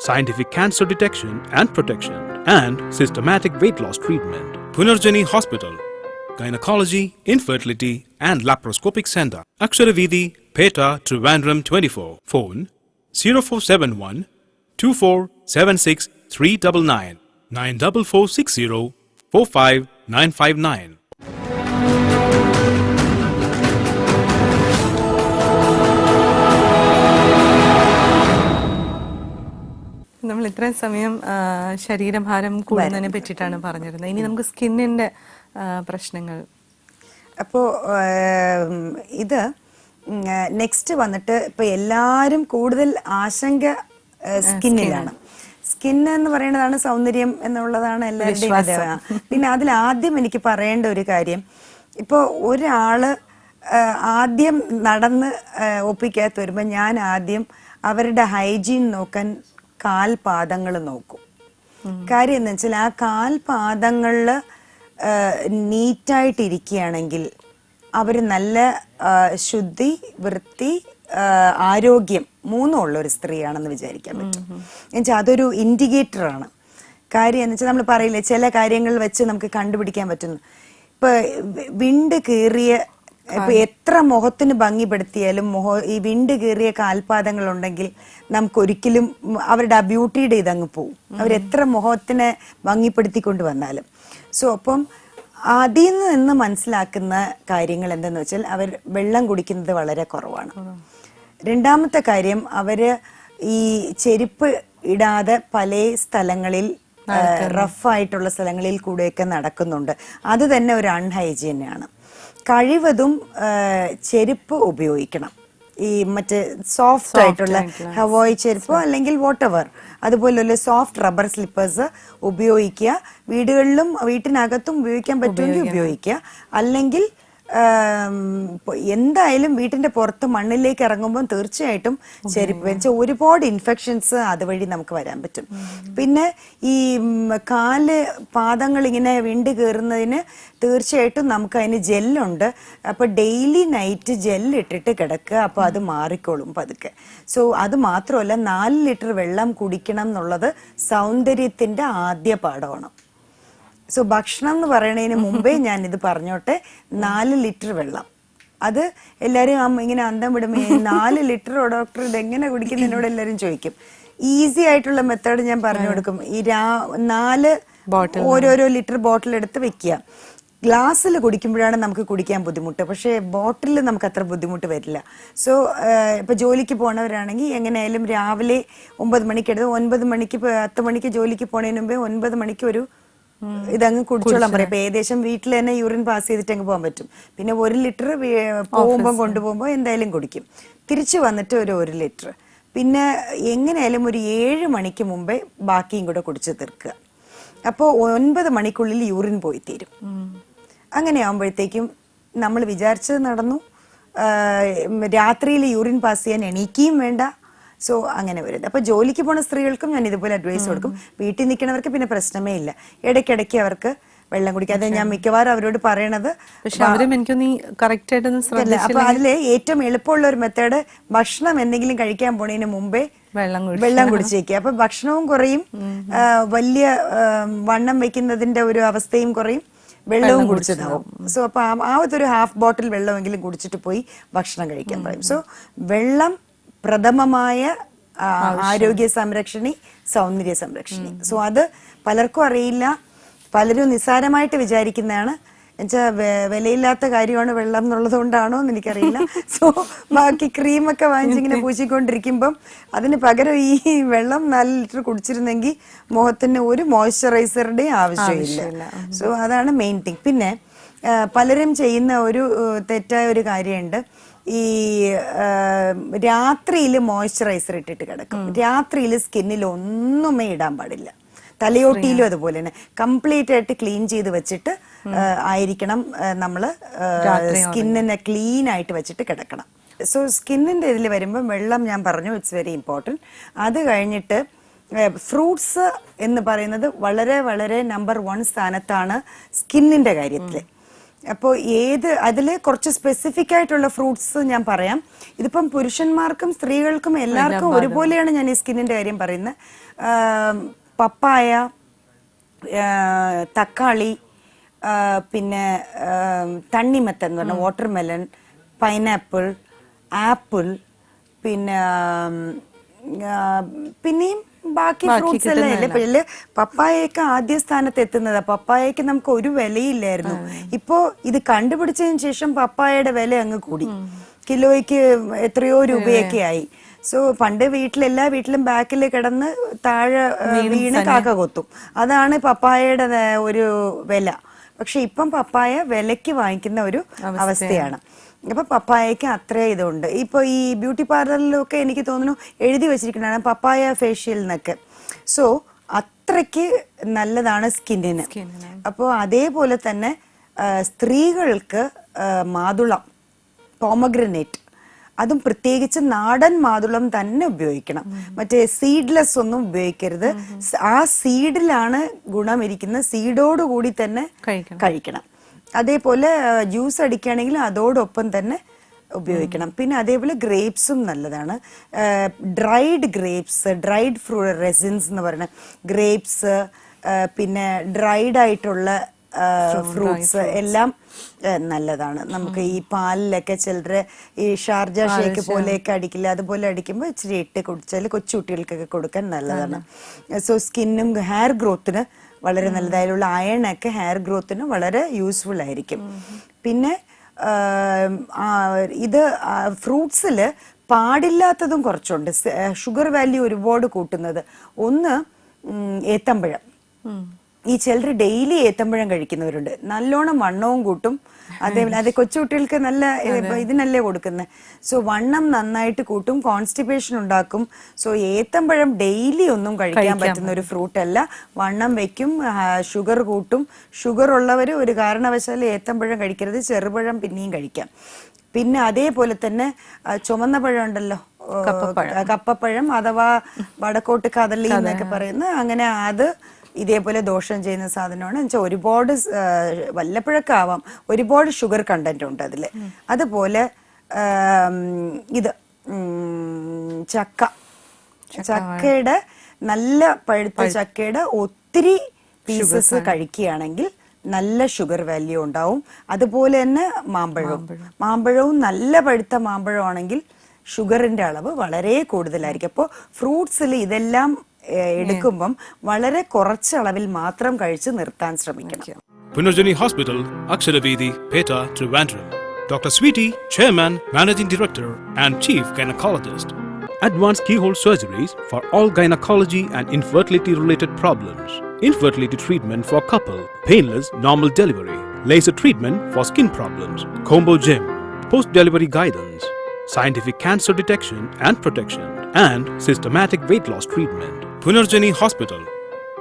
scientific cancer detection and protection, and systematic weight loss treatment. Punarjani Hospital, Gynecology, Infertility and Laparoscopic Center. Aksharavedhi, Peta, Trivandrum 24. Phone 0471 2476 399 94460 45959. നമ്മൾ ഇത്രയും സമയം ശരീരഭാരം കൂടുന്നതിനെ പറ്റിയിട്ടാണ് പറഞ്ഞിരുന്നത്. ഇനി നമുക്ക് സ്കിന്നിന്റെ പ്രശ്നങ്ങൾ. അപ്പോൾ ഇത് നെക്സ്റ്റ് വന്നിട്ട് ഇപ്പൊ എല്ലാവരും കൂടുതൽ ആശങ്ക സ്കിന്നിലാണ്. സ്കിൻ എന്ന് പറയുന്നതാണ് സൗന്ദര്യം എന്നുള്ളതാണ് എല്ലാവരുടെയും. പിന്നെ അതിൽ ആദ്യം എനിക്ക് പറയേണ്ട ഒരു കാര്യം, ഇപ്പോൾ ഒരാള് ആദ്യം നടന്ന് ഒപ്പിക്കകത്ത് വരുമ്പോൾ ഞാൻ ആദ്യം അവരുടെ ഹൈജീൻ നോക്കാൻ കാൽപാദങ്ങൾ നോക്കും. കാര്യം എന്ന് വെച്ചാൽ ആ കാൽപാദങ്ങളിൽ നീറ്റായിട്ടിരിക്കുകയാണെങ്കിൽ അവർ നല്ല ശുദ്ധി, വൃത്തി, ആരോഗ്യം മൂന്നും ഉള്ള ഒരു സ്ത്രീയാണെന്ന് വിചാരിക്കാൻ പറ്റും. എന്നുവെച്ചാൽ അതൊരു ഇൻഡിക്കേറ്റർ ആണ്. കാര്യം എന്ന് വെച്ചാൽ നമ്മൾ പറയില്ലേ ചില കാര്യങ്ങൾ വെച്ച് നമുക്ക് കണ്ടുപിടിക്കാൻ പറ്റുന്നു. ഇപ്പൊ വിണ്ട് കീറിയ ഇപ്പൊ എത്ര മുഖത്തിന് ഭംഗിപ്പെടുത്തിയാലും ഈ വിണ്ട് കീറിയ കാൽപാദങ്ങൾ ഉണ്ടെങ്കിൽ നമുക്കൊരിക്കലും അവരുടെ ആ ബ്യൂട്ടിയുടെ ഇതങ്ങ് പോവും. അവരെത്ര മുഖത്തിനെ ഭംഗിപ്പെടുത്തിക്കൊണ്ട് വന്നാലും. സോ അപ്പം അതിൽ നിന്ന് മനസ്സിലാക്കുന്ന കാര്യങ്ങൾ എന്തെന്ന് വെച്ചാൽ അവർ വെള്ളം കുടിക്കുന്നത് വളരെ കുറവാണ്. രണ്ടാമത്തെ കാര്യം, അവര് ഈ ചെരുപ്പ് ഇടാതെ പല സ്ഥലങ്ങളിൽ റഫായിട്ടുള്ള സ്ഥലങ്ങളിൽ കൂടെയൊക്കെ നടക്കുന്നുണ്ട്. അത് തന്നെ ഒരു അൺഹൈജീനാണ്. കഴിവതും ചെരുപ്പ് ഉപയോഗിക്കണം. ഈ മറ്റേ സോഫ്റ്റ് ആയിട്ടുള്ള ഹവായി ചെരുപ്പോ അല്ലെങ്കിൽ വോട്ടെവർ അതുപോലുള്ള സോഫ്റ്റ് റബ്ബർ സ്ലിപ്പേഴ്സ് ഉപയോഗിക്കുക. വീടുകളിലും വീട്ടിനകത്തും ഉപയോഗിക്കാൻ പറ്റുമെങ്കിൽ ഉപയോഗിക്കുക. അല്ലെങ്കിൽ എന്തായാലും വീട്ടിന്റെ പുറത്ത് മണ്ണിലേക്ക് ഇറങ്ങുമ്പോൾ തീർച്ചയായിട്ടും ചെരുപ്പ് വെച്ച് ഒരുപാട് ഇൻഫെക്ഷൻസ് അതുവഴി നമുക്ക് വരാൻ പറ്റും. പിന്നെ ഈ പാദങ്ങൾ ഇങ്ങനെ വിണ്ട് കയറുന്നതിന് തീർച്ചയായിട്ടും നമുക്ക് അതിന് ജെല്ലുണ്ട്. അപ്പൊ ഡെയിലി നൈറ്റ് ജെല്ലിട്ടിട്ട് കിടക്കുക. അപ്പൊ അത് മാറിക്കോളും പതുക്കെ. സോ അത് മാത്രമല്ല, 4 ലിറ്റർ വെള്ളം കുടിക്കണം എന്നുള്ളത് സൗന്ദര്യത്തിന്റെ ആദ്യ പാഠമാണ്. സോ ഭക്ഷണം എന്ന് പറയണതിന് മുമ്പേ ഞാൻ ഇത് പറഞ്ഞോട്ടെ, 4 ലിറ്റർ വെള്ളം. അത് എല്ലാവരും ഇങ്ങനെ അന്തം വിടുമ്പോ 4 ലിറ്റർ ഡോക്ടർ ഇതെങ്ങനെ കുടിക്കുന്നതിനോട് എല്ലാവരും ചോദിക്കും. ഈസി ആയിട്ടുള്ള മെത്തേഡ് ഞാൻ പറഞ്ഞു കൊടുക്കും. ഈ 4 ഓരോരോ ലിറ്റർ ബോട്ടിൽ എടുത്ത് വെക്കുക. ഗ്ലാസ്സിൽ കുടിക്കുമ്പോഴാണ് നമുക്ക് കുടിക്കാൻ ബുദ്ധിമുട്ട്. പക്ഷേ ബോട്ടിൽ നമുക്ക് അത്ര ബുദ്ധിമുട്ട് വരില്ല. സോ ഇപ്പൊ ജോലിക്ക് പോണവരാണെങ്കിൽ എങ്ങനെയായാലും രാവിലെ 9 മണിക്ക് എടുത്ത് 9 മണിക്ക് 10 മണിക്ക് ജോലിക്ക് പോണതിന് മുമ്പേ 9 മണിക്ക് ഒരു ഇതങ്ങ് കുടിച്ചോളാൻ പറയാം. ഇപ്പൊ ഏകദേശം വീട്ടിൽ തന്നെ യൂറിൻ പാസ് ചെയ്തിട്ട് അങ്ങ് പോകാൻ പറ്റും. പിന്നെ 1 ലിറ്റർ പോകുമ്പോൾ കൊണ്ടുപോകുമ്പോൾ എന്തായാലും കുടിക്കും. തിരിച്ചു വന്നിട്ട് ഒരു 1 ലിറ്റർ. പിന്നെ എങ്ങനെയായാലും ഒരു 7 മണിക്ക് മുമ്പേ ബാക്കിയും കൂടെ കുടിച്ച് തീർക്കുക. അപ്പോൾ 9 മണിക്കുള്ളിൽ യൂറിൻ പോയി തീരും. അങ്ങനെ ആകുമ്പോഴത്തേക്കും നമ്മൾ വിചാരിച്ചത് നടന്നു. രാത്രിയിൽ യൂറിൻ പാസ് ചെയ്യാൻ എണീക്കുകയും വേണ്ട. സോ അങ്ങനെ വരുന്നത്. അപ്പൊ ജോലിക്ക് പോണ സ്ത്രീകൾക്കും ഞാൻ ഇതുപോലെ അഡ്വൈസ് കൊടുക്കും. വീട്ടിൽ നിൽക്കുന്നവർക്ക് പിന്നെ പ്രശ്നമേ ഇല്ല. ഇടയ്ക്കിടയ്ക്ക് അവർക്ക് വെള്ളം കുടിക്കാതെ ഞാൻ മിക്കവാറും അവരോട് പറയണത്. അപ്പൊ അതില് ഏറ്റവും എളുപ്പമുള്ള ഒരു മെത്തേഡ്, ഭക്ഷണം എന്തെങ്കിലും കഴിക്കാൻ പോണതിന് മുമ്പേ വെള്ളം കുടിച്ചേക്കുക. അപ്പൊ ഭക്ഷണവും കുറയും, വലിയ വണ്ണം വെക്കുന്നതിന്റെ ഒരു അവസ്ഥയും കുറയും, വെള്ളവും കുടിച്ചതാവും. സോ അപ്പൊ ഒരു ഹാഫ് ബോട്ടിൽ വെള്ളമെങ്കിലും കുടിച്ചിട്ട് പോയി ഭക്ഷണം കഴിക്കാൻ പറയും. സോ വെള്ളം പ്രഥമമായ ആരോഗ്യ സംരക്ഷണി, സൗന്ദര്യ സംരക്ഷണി. സോ അത് പലർക്കും അറിയില്ല. പലരും നിസ്സാരമായിട്ട് വിചാരിക്കുന്നതാണ്. എന്നുവെച്ചാൽ വിലയില്ലാത്ത കാര്യമാണ് വെള്ളം എന്നുള്ളത് കൊണ്ടാണോ എന്ന് എനിക്കറിയില്ല. സോ ബാക്കി ക്രീമൊക്കെ വാങ്ങിച്ചിങ്ങനെ പൂശിക്കൊണ്ടിരിക്കുമ്പം അതിന് പകരം ഈ വെള്ളം 4 ലിറ്റർ കുടിച്ചിരുന്നെങ്കിൽ മുഖത്തിന് ഒരു മോയ്സ്ചറൈസറുടെയും ആവശ്യമില്ല. സോ അതാണ് മെയിൻ തിങ്. പിന്നെ പലരും ചെയ്യുന്ന ഒരു തെറ്റായ ഒരു കാര്യമുണ്ട്. ഈ രാത്രിയിൽ മോയ്സ്ചറൈസർ ഇട്ടിട്ട് കിടക്കും. രാത്രിയിൽ സ്കിന്നിൽ ഒന്നുമേ ഇടാൻ പാടില്ല. തലയോട്ടിയിലും അതുപോലെ തന്നെ കംപ്ലീറ്റ് ആയിട്ട് ക്ലീൻ ചെയ്ത് വെച്ചിട്ട് ആയിരിക്കണം നമ്മൾ സ്കിന്നിനെ ക്ലീൻ ആയിട്ട് വെച്ചിട്ട് കിടക്കണം. സോ സ്കിന്നിന്റെ ഇതിൽ വരുമ്പോൾ വെള്ളം ഞാൻ പറഞ്ഞു, ഇറ്റ്സ് വെരി ഇമ്പോർട്ടൻറ്റ്. അത് കഴിഞ്ഞിട്ട് ഫ്രൂട്ട്സ് എന്ന് പറയുന്നത് വളരെ വളരെ നമ്പർ 1 സ്ഥാനത്താണ് സ്കിന്നിന്റെ കാര്യത്തിൽ. അപ്പോൾ അതിൽ കുറച്ച് സ്പെസിഫിക് ആയിട്ടുള്ള ഫ്രൂട്ട്സ് ഞാൻ പറയാം. ഇതിപ്പം പുരുഷന്മാർക്കും സ്ത്രീകൾക്കും എല്ലാവർക്കും ഒരുപോലെയാണ് ഞാൻ ഈ സ്കിന്നിന്റെ കാര്യം പറയുന്നത്. പപ്പായ, തക്കാളി, പിന്നെ തണ്ണിമത്തൻ എന്ന് പറഞ്ഞാൽ വാട്ടർമെലൺ, പൈനാപ്പിൾ, ആപ്പിൾ, പിന്നെയും ബാക്കി ഫ്രൂട്ട്സ് എല്ലാം ഇല്ലേ. പക്ഷേ പപ്പായയൊക്കെ ആദ്യ സ്ഥാനത്ത് എത്തുന്നത്. പപ്പായക്ക് നമുക്ക് ഒരു വിലയില്ലായിരുന്നു. ഇപ്പോ ഇത് കണ്ടുപിടിച്ചതിന് ശേഷം പപ്പായയുടെ വില അങ്ങ് കൂടി. കിലോയ്ക്ക് എത്രയോ രൂപയൊക്കെ ആയി. സോ പണ്ട് എല്ലാ വീട്ടിലും ബാക്കിൽ കിടന്ന് താഴെ വീണ് കാക്ക കൊത്തും. അതാണ് പപ്പായയുടെ ഒരു വില. പക്ഷെ ഇപ്പം പപ്പായ വിലക്ക് വാങ്ങിക്കുന്ന ഒരു അവസ്ഥയാണ്. അപ്പൊ പപ്പായക്ക് അത്ര ഇതുണ്ട്. ഇപ്പൊ ഈ ബ്യൂട്ടി പാർലറിലൊക്കെ എനിക്ക് തോന്നുന്നു എഴുതി വെച്ചിരിക്കുന്നതാണ് പപ്പായ ഫേഷ്യൽ എന്നൊക്കെ. സോ അത്രയ്ക്ക് നല്ലതാണ് സ്കിന്നിന്. അപ്പോൾ അതേപോലെ തന്നെ സ്ത്രീകൾക്ക് മാതുളം, പോമഗ്രനേറ്റ്, അതും പ്രത്യേകിച്ച് നാടൻ മാതുളം തന്നെ ഉപയോഗിക്കണം. മറ്റേ സീഡ്ലെസ് ഒന്നും ഉപയോഗിക്കരുത്. ആ സീഡിലാണ് ഗുണം ഇരിക്കുന്നത്. സീഡോടുകൂടി തന്നെ കഴിക്കണം. അതേപോലെ ജ്യൂസ് അടിക്കുകയാണെങ്കിൽ അതോടൊപ്പം തന്നെ ഉപയോഗിക്കണം. പിന്നെ അതേപോലെ ഗ്രേപ്സും നല്ലതാണ്. ഡ്രൈഡ് ഗ്രേപ്സ്, ഡ്രൈഡ് റെസിൻസ് എന്ന് പറയുന്ന ഗ്രേപ്സ്, പിന്നെ ഡ്രൈഡ് ആയിട്ടുള്ള ഫ്രൂട്ട്സ് എല്ലാം നല്ലതാണ്. നമുക്ക് ഈ പാലിലൊക്കെ ചിലര് ഈ ഷാർജ ഷേക്ക് പോലെയൊക്കെ അടിക്കില്ല, അതുപോലെ അടിക്കുമ്പോൾ ഇച്ചിരി ഇട്ട് കുടിച്ചാൽ കൊച്ചുകുട്ടികൾക്കൊക്കെ കൊടുക്കാൻ നല്ലതാണ്. സോ സ്കിന്നും ഹെയർ ഗ്രോത്തിന് വളരെ നല്ലത്. അതിലുള്ള അയണൊക്കെ ഹെയർ ഗ്രോത്തിന് വളരെ യൂസ്ഫുൾ ആയിരിക്കും. പിന്നെ ഇത് ഫ്രൂട്ട്സിൽ പാടില്ലാത്തതും കുറച്ചുണ്ട്, ഷുഗർ വാല്യൂ ഒരുപാട് കൂട്ടുന്നത്. ഒന്ന് ഏത്തമ്പഴം. ഈ ചിലർ ഡെയിലി ഏത്തമ്പഴം കഴിക്കുന്നവരുണ്ട്, നല്ലോണം വണ്ണവും കൂട്ടും. അതേപോലെ അത് കൊച്ചുകുട്ടികൾക്ക് നല്ല ഇതിനല്ലേ കൊടുക്കുന്നത്. സോ വണ്ണം നന്നായിട്ട് കൂട്ടും, കോൺസ്റ്റിപ്പേഷൻ ഉണ്ടാക്കും. സോ ഏത്തമ്പഴം ഡെയിലി ഒന്നും കഴിക്കാൻ പറ്റുന്ന ഒരു ഫ്രൂട്ട് അല്ല, വണ്ണം വെക്കും, ഷുഗർ കൂട്ടും. ഷുഗർ ഉള്ളവർ ഒരു കാരണവശാലും ഏത്തമ്പഴം കഴിക്കരുത്, ചെറുപഴം പിന്നെയും കഴിക്കാം. പിന്നെ അതേപോലെ തന്നെ ചുമന്ന പഴം ഉണ്ടല്ലോ, കപ്പപ്പഴം അഥവാ വടക്കോട്ട് കദളി എന്നൊക്കെ പറയുന്ന, അങ്ങനെ അത് ഇതേപോലെ ദോഷം ചെയ്യുന്ന സാധനമാണ്. എന്നുവെച്ചാൽ ഒരുപാട് വല്ലപ്പോഴൊക്കെ ആവാം, ഒരുപാട് ഷുഗർ കണ്ടന്റ് ഉണ്ട് അതിൽ. അതുപോലെ ഇത് ചക്കയുടെ നല്ല പഴുത്ത ചക്കയുടെ ഒത്തിരി പീസസ് കഴിക്കുകയാണെങ്കിൽ നല്ല ഷുഗർ വാല്യൂ ഉണ്ടാവും. അതുപോലെ തന്നെ മാമ്പഴവും നല്ല പഴുത്ത മാമ്പഴമാണെങ്കിൽ ഷുഗറിന്റെ അളവ് വളരെ കൂടുതലായിരിക്കും. അപ്പോൾ ഫ്രൂട്ട്സിൽ ഇതെല്ലാം എടുക്കുമ്പം വളരെ കുറച്ച് അളവിൽ മാത്രം കഴിച്ച് നിർത്താൻ ശ്രമിക്കണം. Punarjani Hospital, Aksharavedhi, Peta, Trivandrum. Dr. Sweetie, Chairman, Managing Director and Chief Gynecologist. Advanced keyhole surgeries for all gynecology and infertility related problems. Infertility treatment for couple, painless normal delivery, laser treatment for skin problems, combo gym, post-delivery guidance, scientific cancer detection and protection, and systematic weight loss treatment. Punarjani Hospital,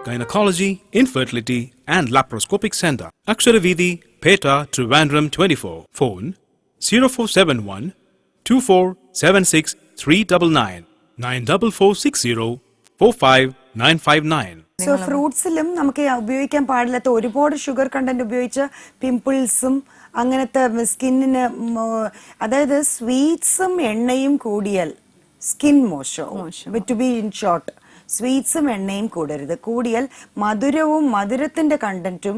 Gynecology, Infertility and Laparoscopic Center. Aksharavedhi, Peta, Trivandrum 24. Phone 0471 2476 399 94460 45959. So ഫ്രൂട്ട്സിലും നമുക്ക് ഉപയോഗിക്കാൻ പാടില്ലാത്ത ഒരുപാട് sugar content ഉപയോഗിച്ച പിമ്പിൾസും അങ്ങനത്തെ സ്കിന്നിന്, അതായത് സ്വീറ്റ്സും എണ്ണയും കൂടിയാൽ സ്കിൻ മോശമാവും. ടു ബി ഇൻ ഷോർട്ട്, സ്വീറ്റ്സും എണ്ണയും കൂടരുത്. കൂടിയാൽ മധുരത്തിന്റെ കണ്ടന്റും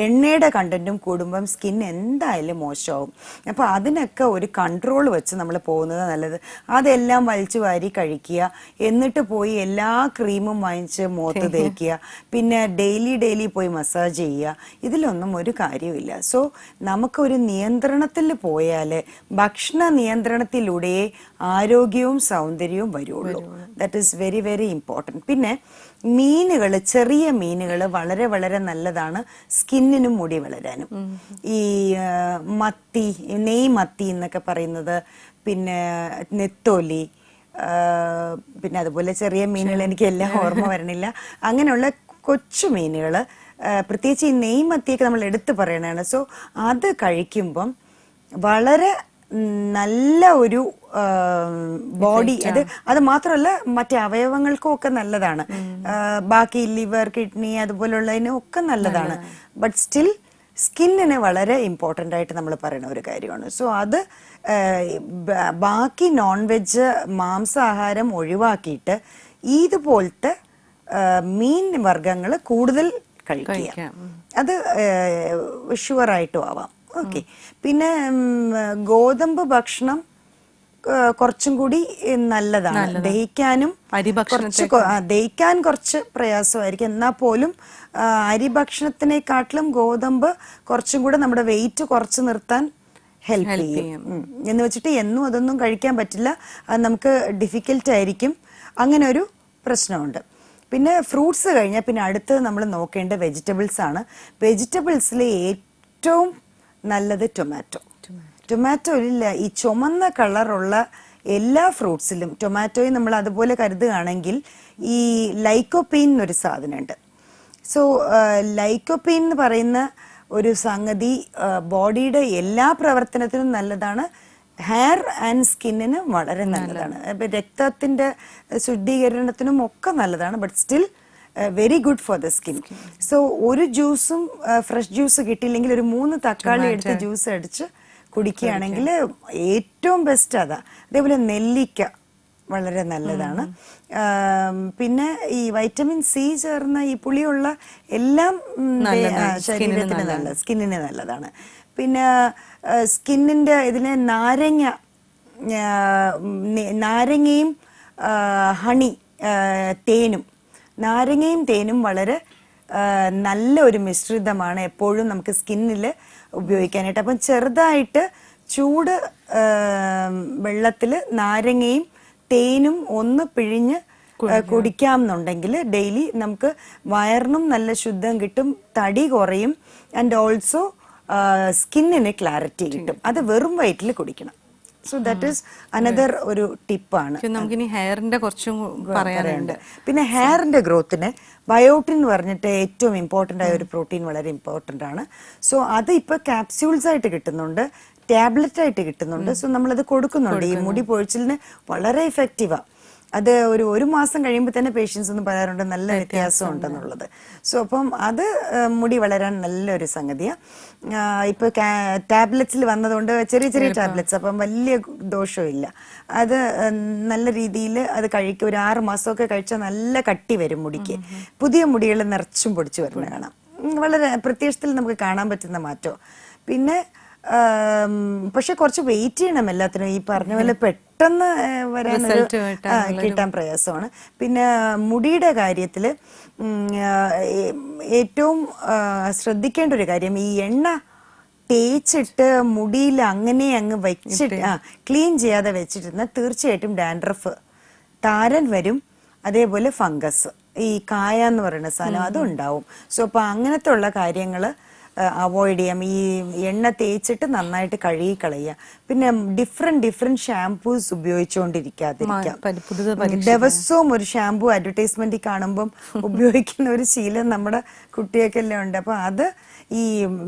എണ്ണയുടെ കണ്ടന്റും കൂടുമ്പം സ്കിൻ എന്തായാലും മോശമാവും. അപ്പോൾ അതിനൊക്കെ ഒരു കൺട്രോൾ വെച്ച് നമ്മൾ പോകുന്നത് നല്ലത്. അതെല്ലാം വലിച്ചു വാരി കഴിക്കുക, എന്നിട്ട് പോയി എല്ലാ ക്രീമും വാങ്ങിച്ച് മുഖത്ത് തേക്കുക, പിന്നെ ഡെയിലി പോയി മസാജ് ചെയ്യുക. ഇതിലൊന്നും ഒരു കാര്യമില്ല. സോ നമുക്കൊരു നിയന്ത്രണത്തിൽ പോയാൽ, ഭക്ഷണ നിയന്ത്രണത്തിലൂടെയേ ആരോഗ്യവും സൗന്ദര്യവും വരുള്ളൂ. That is very very important. പിന്നെ മീനുകൾ, ചെറിയ മീനുകൾ വളരെ വളരെ നല്ലതാണ് സ്കിന്നിനും മുടി വളരാനും. ഈ മത്തി, നെയ് മത്തി എന്നൊക്കെ പറയുന്നത്, പിന്നെ നെത്തോലി, പിന്നെ അതുപോലെ ചെറിയ മീനുകൾ, എനിക്ക് എല്ലാം ഓർമ്മ വരണില്ല, അങ്ങനെയുള്ള കൊച്ചു മീനുകൾ, പ്രത്യേകിച്ച് ഈ നെയ് മത്തിയൊക്കെ നമ്മൾ എടുത്തു പറയണതാണ്. സോ അത് കഴിക്കുമ്പം വളരെ നല്ല ഒരു ബോഡി, അത് മാത്രമല്ല മറ്റേ അവയവങ്ങൾക്കും ഒക്കെ നല്ലതാണ്. ബാക്കി ലിവർ, കിഡ്നി അതുപോലുള്ളതിനും ഒക്കെ നല്ലതാണ്. ബട്ട് സ്റ്റിൽ സ്കിന്നിന് വളരെ ഇമ്പോർട്ടൻ്റ് ആയിട്ട് നമ്മൾ പറയുന്ന ഒരു കാര്യമാണ്. സോ അത് ബാക്കി നോൺ വെജ് മാംസാഹാരം ഒഴിവാക്കിയിട്ട് ഇതുപോലത്തെ മീൻ വർഗ്ഗങ്ങൾ കൂടുതൽ കഴിക്കുക. അത് ഷുവറായിട്ടും ആവാം. ഓക്കെ. പിന്നെ ഗോതമ്പ് ഭക്ഷണം കുറച്ചും കൂടി നല്ലതാണ്, ദഹിക്കാനും ദഹിക്കാൻ കുറച്ച് പ്രയാസമായിരിക്കും. എന്നാൽ പോലും അരി ഭക്ഷണത്തിനെക്കാട്ടിലും ഗോതമ്പ് കുറച്ചും കൂടെ നമ്മുടെ വെയിറ്റ് കുറച്ച് നിർത്താൻ ഹെൽപ്പ് ചെയ്യും. എന്ന് വെച്ചിട്ട് എന്നും അതൊന്നും കഴിക്കാൻ പറ്റില്ല, അത് നമുക്ക് ഡിഫിക്കൽട്ട് ആയിരിക്കും. അങ്ങനെ ഒരു പ്രശ്നമുണ്ട്. പിന്നെ ഫ്രൂട്ട്സ് കഴിഞ്ഞാൽ പിന്നെ അടുത്ത് നമ്മൾ നോക്കേണ്ട വെജിറ്റബിൾസ് ആണ്. വെജിറ്റബിൾസിൽ ഏറ്റവും നല്ലത് ടൊമാറ്റോയിലില്ല. ഈ ചുമന്ന കളറുള്ള എല്ലാ ഫ്രൂട്ട്സിലും, ടൊമാറ്റോയും നമ്മൾ അതുപോലെ കരുതുകയാണെങ്കിൽ ഈ ലൈക്കോപീൻ എന്നൊരു സാധനമുണ്ട്. സോ ലൈക്കോപീൻ എന്ന് പറയുന്ന ഒരു സംഗതി ബോഡിയുടെ എല്ലാ പ്രവർത്തനത്തിനും നല്ലതാണ്, ഹെയർ ആൻഡ് സ്കിന്നിന് വളരെ നല്ലതാണ്, രക്തത്തിൻ്റെ ശുദ്ധീകരണത്തിനും ഒക്കെ നല്ലതാണ്. But still very good for the skin. So ഒരു ജ്യൂസും ഫ്രഷ് ജ്യൂസ് കിട്ടിയില്ലെങ്കിൽ ഒരു 3 തക്കാളി എടുത്ത് ജ്യൂസ് അടിച്ച് കുടിക്കുകയാണെങ്കിൽ ഏറ്റവും ബെസ്റ്റ് അതാ. അതേപോലെ നെല്ലിക്ക വളരെ നല്ലതാണ്. പിന്നെ ഈ വൈറ്റമിൻ സി ചേർന്ന ഈ പുളിയുള്ള എല്ലാം ശരീരത്തിന് നല്ല, സ്കിന്നിന് നല്ലതാണ്. പിന്നെ സ്കിന്നിന്റെ ഇതിന് നാരങ്ങയും ഹണി, നാരങ്ങയും തേനും വളരെ നല്ല ഒരു മിശ്രിതമാണ് എപ്പോഴും നമുക്ക് സ്കിന്നിൽ ഉപയോഗിക്കാനായിട്ട്. അപ്പം ചെറുതായിട്ട് ചൂട് വെള്ളത്തിൽ നാരങ്ങയും തേനും ഒന്ന് പിഴിഞ്ഞ് കുടിക്കാം എന്നുണ്ടെങ്കിൽ ഡെയിലി നമുക്ക് വയറിനും നല്ല ശുദ്ധം കിട്ടും, തടി കുറയും, ആൻഡ് ഓൾസോ സ്കിന്നിന് ക്ലാരിറ്റി കിട്ടും. അത് വെറും വയറ്റിൽ കുടിക്കണം. സോ ദാറ്റ് ഈസ് അനദർ ഒരു ടിപ്പാണ്. നമുക്കിനി ഹെയറിന്റെ കുറച്ചും പറയാനുണ്ട്. പിന്നെ ഹെയറിന്റെ ഗ്രോത്തിന് ബയോട്ടിൻ എന്ന് പറഞ്ഞിട്ട് ഏറ്റവും ഇമ്പോർട്ടൻ്റ് ആയ ഒരു പ്രോട്ടീൻ വളരെ ഇമ്പോർട്ടൻ്റ് ആണ്. സോ അത് ഇപ്പൊ ക്യാപ്സ്യൂൾസ് ആയിട്ട് കിട്ടുന്നുണ്ട്, ടാബ്ലറ്റ് ആയിട്ട് കിട്ടുന്നുണ്ട്. സോ നമ്മളത് കൊടുക്കുന്നുണ്ട്. ഈ മുടി പൊഴിച്ചിലിന് വളരെ ഇഫക്റ്റീവാണ്. അത് ഒരു മാസം കഴിയുമ്പോൾ തന്നെ പേഷ്യൻസ് ഒന്ന് പറയാറുണ്ട് നല്ല വ്യത്യാസം ഉണ്ടെന്നുള്ളത്. സോ അപ്പം അത് മുടി വളരാൻ നല്ലൊരു സംഗതിയാണ്. ഇപ്പൊ ടാബ്ലറ്റ്സിൽ വന്നതുകൊണ്ട് ചെറിയ ചെറിയ ടാബ്ലറ്റ്സ്, അപ്പം വലിയ ദോഷമില്ല. അത് നല്ല രീതിയിൽ അത് കഴിക്കുക. ഒരു 6 മാസമൊക്കെ കഴിച്ചാൽ നല്ല കട്ടി വരും മുടിക്ക്. പുതിയ മുടികൾ നിറച്ചും പൊടിച്ചു വരുന്ന കാണാം. വളരെ പ്രത്യക്ഷത്തിൽ നമുക്ക് കാണാൻ പറ്റുന്ന മാറ്റം. പിന്നെ പക്ഷെ കുറച്ച് വെയിറ്റ് ചെയ്യണം എല്ലാത്തിനും. ഈ പറഞ്ഞ പോലെ പെട്ടെന്ന് വരാനൊരു കിട്ടാൻ പ്രയാസമാണ്. പിന്നെ മുടിയുടെ കാര്യത്തിൽ ഏറ്റവും ശ്രദ്ധിക്കേണ്ട ഒരു കാര്യം, ഈ എണ്ണ തേച്ചിട്ട് മുടിയിൽ അങ്ങനെ അങ്ങ് വെച്ചിട്ട് ക്ലീൻ ചെയ്യാതെ വെച്ചിട്ടിരുന്നാൽ തീർച്ചയായിട്ടും ഡാൻഡ്രഫ്, താരൻ വരും. അതേപോലെ ഫംഗസ്, ഈ കായ എന്ന് പറയുന്ന സാധനം അതും ഉണ്ടാവും. സോ അപ്പൊ അങ്ങനത്തെ ഉള്ള കാര്യങ്ങൾ അവോയ്ഡ് ചെയ്യാം. ഈ എണ്ണ തേച്ചിട്ട് നന്നായിട്ട് കഴുകി കളയുക. പിന്നെ ഡിഫറെന്റ് ഷാംപൂസ് ഉപയോഗിച്ചുകൊണ്ടിരിക്കാതിരിക്കാം. ദിവസവും ഒരു ഷാംപൂ അഡ്വർടൈസ്മെന്റ് കാണുമ്പം ഉപയോഗിക്കുന്ന ഒരു ശീലം നമ്മുടെ കുട്ടികൾക്കെല്ലാം ഉണ്ട്. അപ്പൊ അത് ഈ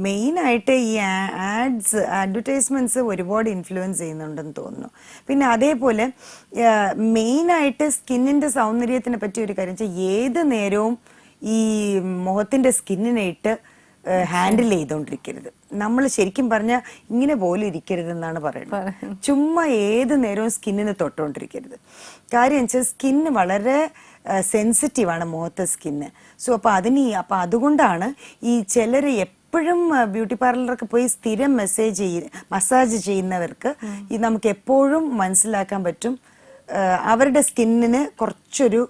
മെയിനായിട്ട് ഈ അഡ്വർടൈസ്മെന്റ്സ് ഒരുപാട് ഇൻഫ്ലുവൻസ് ചെയ്യുന്നുണ്ടെന്ന് തോന്നുന്നു. പിന്നെ അതേപോലെ മെയിനായിട്ട് സ്കിന്നിന്റെ സൗന്ദര്യത്തിനെ പറ്റിയ ഒരു കാര്യം വെച്ചാൽ ഏത് നേരവും ഈ മുഖത്തിന്റെ സ്കിന്നിനെ ഇട്ട് ഹാൻഡിൽ ചെയ്തോണ്ടിരിക്കരുത്. നമ്മൾ ശരിക്കും പറഞ്ഞാൽ ഇങ്ങനെ പോലും ഇരിക്കരുത് എന്നാണ് പറയുന്നത്. ചുമ്മാ ഏത് നേരവും സ്കിന്നിന് തൊട്ടുകൊണ്ടിരിക്കരുത്. കാര്യം വെച്ചാൽ സ്കിന്ന് വളരെ സെൻസിറ്റീവാണ് മുഖത്തെ സ്കിന്ന്. സോ അപ്പൊ അതുകൊണ്ടാണ് ഈ ചിലർ എപ്പോഴും ബ്യൂട്ടി പാർലറൊക്കെ പോയി സ്ഥിരം മസാജ് ചെയ്യുന്നവർക്ക് ഈ നമുക്ക് എപ്പോഴും മനസ്സിലാക്കാൻ പറ്റും അവരുടെ സ്കിന്നിന് കുറച്ചൊരു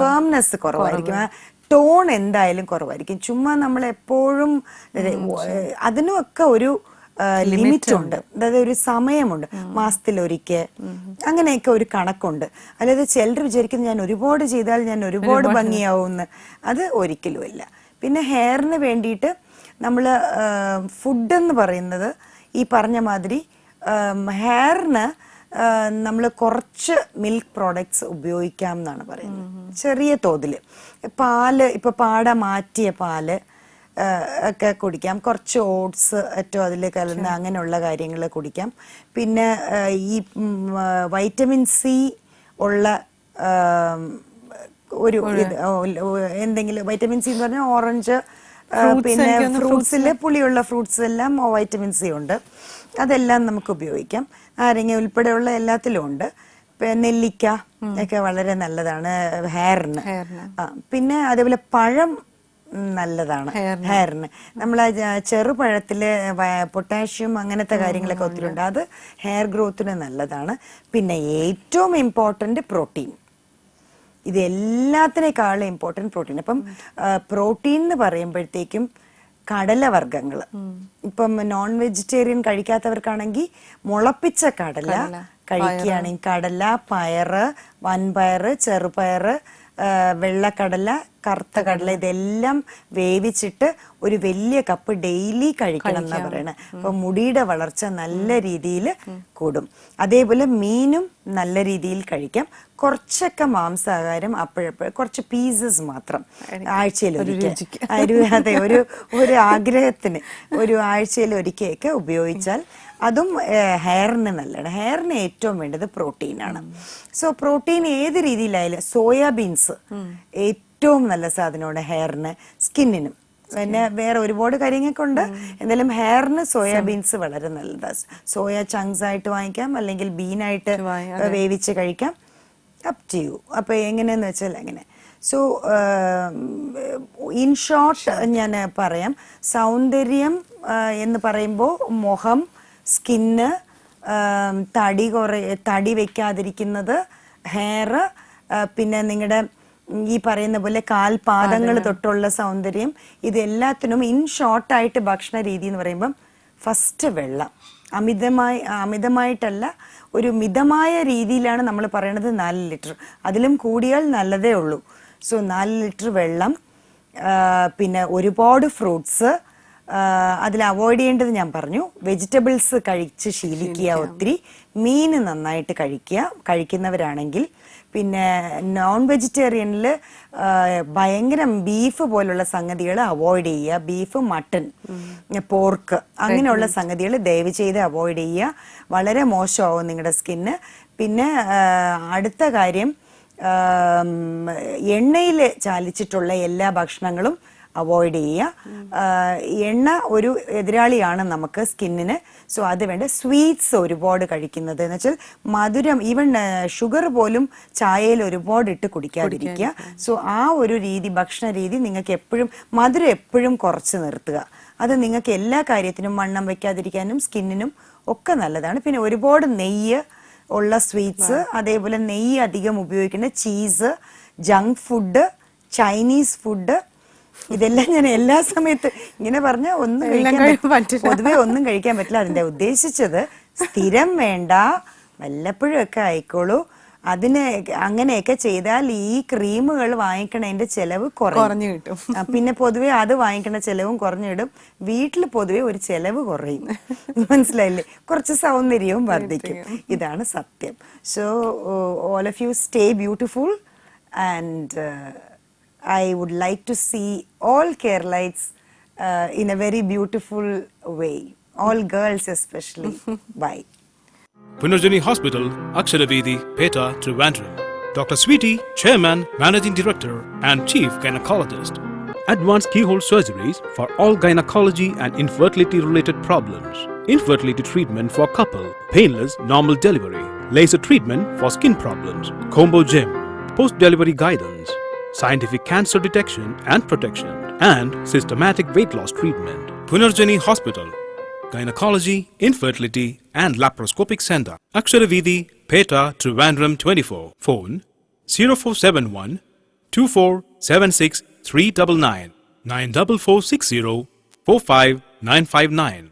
ഫേംനെസ് കുറവായിരിക്കും. ടോൺ എന്തായാലും കുറവായിരിക്കും. ചുമ്മാ നമ്മൾ എപ്പോഴും അതിനുമൊക്കെ ഒരു ലിമിറ്റ് ഉണ്ട്. അതായത് ഒരു സമയമുണ്ട്, മാസത്തിലൊരിക്കൽ അങ്ങനെയൊക്കെ ഒരു കണക്കുണ്ട്. അതായത് ചിലർ വിചാരിക്കുന്നത് ഞാൻ ഒരുപാട് ചെയ്താൽ ഞാൻ ഒരുപാട് ഭംഗിയാവുമെന്ന്. അത് ഒരിക്കലുമില്ല. പിന്നെ ഹെയറിന് വേണ്ടിയിട്ട് നമ്മൾ ഫുഡെന്ന് പറയുന്നത് ഈ പറഞ്ഞ മാതിരി ഹെയറിന് നമ്മൾ കുറച്ച് മിൽക്ക് പ്രോഡക്ട്സ് ഉപയോഗിക്കാം എന്നാണ് പറയുന്നത്, ചെറിയ തോതിൽ. പാല്, ഇപ്പൊ പാട മാറ്റിയ പാല് ഒക്കെ കുടിക്കാം. കുറച്ച് ഓട്സ് ഏറ്റവും അതിൽ കലർന്ന് അങ്ങനെയുള്ള കാര്യങ്ങൾ കുടിക്കാം. പിന്നെ ഈ വൈറ്റമിൻ സി ഉള്ള ഒരു എന്തെങ്കിലും, വൈറ്റമിൻ സി എന്ന് പറഞ്ഞാൽ ഓറഞ്ച്, പിന്നെ ഫ്രൂട്ട്സിൽ പുളിയുള്ള ഫ്രൂട്ട്സ് എല്ലാം വൈറ്റമിൻ സി ഉണ്ട്. അതെല്ലാം നമുക്ക് ഉപയോഗിക്കാം. നാരങ്ങ ഉൾപ്പെടെയുള്ള എല്ലാത്തിലും ഉണ്ട്. നെല്ലിക്ക ഒക്കെ വളരെ നല്ലതാണ് ഹെയറിന്. പിന്നെ അതേപോലെ പഴം നല്ലതാണ് ഹെയറിന്. നമ്മൾ ചെറുപഴത്തില് പൊട്ടാഷ്യം അങ്ങനത്തെ കാര്യങ്ങളൊക്കെ ഒത്തിരി ഉണ്ട്. അത് ഹെയർ ഗ്രോത്തിന് നല്ലതാണ്. പിന്നെ ഏറ്റവും ഇമ്പോർട്ടന്റ് പ്രോട്ടീൻ. ഇത് എല്ലാത്തിനേക്കാളും ഇമ്പോർട്ടന്റ് പ്രോട്ടീൻ. അപ്പം പ്രോട്ടീൻ എന്ന് പറയുമ്പോഴത്തേക്കും കടലവർഗ്ഗങ്ങൾ, ഇപ്പം നോൺ വെജിറ്റേറിയൻ കഴിക്കാത്തവർക്കാണെങ്കിൽ മുളപ്പിച്ച കടല കഴിക്കുകയാണെങ്കിൽ കടല, പയറ്, വൻപയറ്, ചെറുപയറ്, വെള്ളക്കടല, കറുത്ത കടല ഇതെല്ലാം വേവിച്ചിട്ട് ഒരു വലിയ കപ്പ് ഡെയിലി കഴിക്കണം എന്നാ പറയണത്. അപ്പൊ മുടിയുടെ വളർച്ച നല്ല രീതിയിൽ കൂടും. അതേപോലെ മീനും നല്ല രീതിയിൽ കഴിക്കാം. കുറച്ചൊക്കെ മാംസാഹാരം അപ്പോഴപ്പോഴും, കുറച്ച് പീസസ് മാത്രം ആഴ്ചയിൽ ഒരിക്കൽ, അതെ, ഒരു ആഗ്രഹത്തിന് ഒരു ആഴ്ചയിൽ ഒരിക്കലൊക്കെ ഉപയോഗിച്ചാൽ അതും ഹെയറിന് നല്ലതാണ്. ഹെയറിന് ഏറ്റവും വേണ്ടത് പ്രോട്ടീനാണ്. സോ പ്രോട്ടീൻ ഏത് രീതിയിലായാലും, സോയാബീൻസ് ഏറ്റവും നല്ല സാധനമാണ് ഹെയറിന്, സ്കിന്നിനും. പിന്നെ വേറെ ഒരുപാട് കാര്യങ്ങളൊക്കെ ഉണ്ട്. എന്തായാലും ഹെയറിന് സോയാബീൻസ് വളരെ നല്ലതാണ്. സോയ ചങ്ക്സ് ആയിട്ട് വാങ്ങിക്കാം, അല്ലെങ്കിൽ ബീനായിട്ട് വേവിച്ച് കഴിക്കാം. Up to you. അപ്പോൾ എങ്ങനെയെന്ന് വെച്ചാൽ അങ്ങനെ. സോ ഇൻ ഷോർട്ട് ഞാൻ പറയാം, സൗന്ദര്യം എന്ന് പറയുമ്പോൾ മുഖം, സ്കിന്ന്, തടി വെക്കാതിരിക്കുന്നത്, ഹെയർ, പിന്നെ നിങ്ങളുടെ ഈ പറയുന്ന പോലെ കാൽപാദങ്ങൾ തൊട്ടുള്ള സൗന്ദര്യം, ഇതെല്ലാത്തിനും ഇൻ ഷോർട്ടായിട്ട് ഭക്ഷണ രീതി എന്ന് പറയുമ്പം ഫസ്റ്റ് വെള്ളം. അമിതമായിട്ടല്ല, ഒരു മിതമായ രീതിയിലാണ് നമ്മൾ പറയണത് 4 ലിറ്റർ. അതിലും കൂടിയാൽ നല്ലതേ ഉള്ളൂ. സോ 4 ലിറ്റർ വെള്ളം, പിന്നെ ഒരുപാട് ഫ്രൂട്ട്സ്. അതിൽ അവോയ്ഡ് ചെയ്യേണ്ടത് ഞാൻ പറഞ്ഞു, വെജിറ്റബിൾസ് കഴിച്ച് ശീലിക്കുക ഒത്തിരി. മീൻ നന്നായിട്ട് കഴിക്കുന്നവരാണെങ്കിൽ. പിന്നെ നോൺ വെജിറ്റേറിയനിൽ ഭയങ്കര ബീഫ് പോലുള്ള സംഗതികൾ അവോയ്ഡ് ചെയ്യുക. ബീഫ്, മട്ടൺ, പോർക്ക് അങ്ങനെയുള്ള സംഗതികൾ ദയവ് ചെയ്ത് അവോയ്ഡ് ചെയ്യുക. വളരെ മോശമാവും നിങ്ങളുടെ സ്കിന്ന്. പിന്നെ അടുത്ത കാര്യം, എണ്ണയിൽ ചാലിച്ചിട്ടുള്ള എല്ലാ ഭക്ഷണങ്ങളും അവോയ്ഡ് ചെയ്യുക. എണ്ണ ഒരു എതിരാളിയാണ് നമുക്ക് സ്കിന്നിന്. സോ അത് വേണ്ട. സ്വീറ്റ്സ് ഒരുപാട് കഴിക്കുന്നത് എന്ന് വെച്ചാൽ മധുരം, ഈവൻ ഷുഗർ പോലും ചായയിൽ ഒരുപാട് ഇട്ട് കുടിക്കാതിരിക്കുക. സോ ആ ഒരു ഭക്ഷണ രീതി നിങ്ങൾക്ക് എപ്പോഴും, മധുരം എപ്പോഴും കുറച്ച് നിർത്തുക. അത് നിങ്ങൾക്ക് എല്ലാ കാര്യത്തിനും, വണ്ണം വെക്കാതിരിക്കാനും സ്കിന്നിനും ഒക്കെ നല്ലതാണ്. പിന്നെ ഒരുപാട് നെയ്യ് ഉള്ള സ്വീറ്റ്സ്, അതേപോലെ നെയ്യ് അധികം ഉപയോഗിക്കുന്ന cheese, junk food, Chinese food, ഇതെല്ലാം ഞാൻ എല്ലാ സമയത്ത് ഇങ്ങനെ പറഞ്ഞ ഒന്നും പൊതുവെ ഒന്നും കഴിക്കാൻ പറ്റില്ല. അതിന്റെ ഉദ്ദേശിച്ചത് സ്ഥിരം വേണ്ട, വല്ലപ്പോഴും ഒക്കെ ആയിക്കോളൂ. അങ്ങനെയൊക്കെ ചെയ്താൽ ഈ ക്രീമുകൾ വാങ്ങിക്കണതിന്റെ ചെലവ് കുറഞ്ഞു കിട്ടും. പിന്നെ പൊതുവെ അത് വാങ്ങിക്കണ ചെലവും കുറഞ്ഞു കിട്ടും. വീട്ടിൽ പൊതുവെ ഒരു ചെലവ് കുറയും. മനസ്സിലായില്ലേ? കുറച്ച് സൗന്ദര്യവും വർദ്ധിക്കും. ഇതാണ് സത്യം. So all of you stay beautiful, and I would like to see all Keralites in a very beautiful way. All girls especially. Bye. Punarjani Hospital, Aksharavedhi, Peta, Trivandrum. Dr. Sweetie, Chairman, Managing Director and Chief Gynecologist. Advanced keyhole surgeries for all gynecology and infertility related problems. Infertility treatment for couple, painless normal delivery, laser treatment for skin problems, combo gym, post-delivery guidance, scientific cancer detection and protection, and systematic weight loss treatment. Punarjani Hospital, Gynecology, Infertility and Laparoscopic Center. Aksharavedhi, Peta, Trivandrum 24. Phone 0471 2476 399 94460 45959.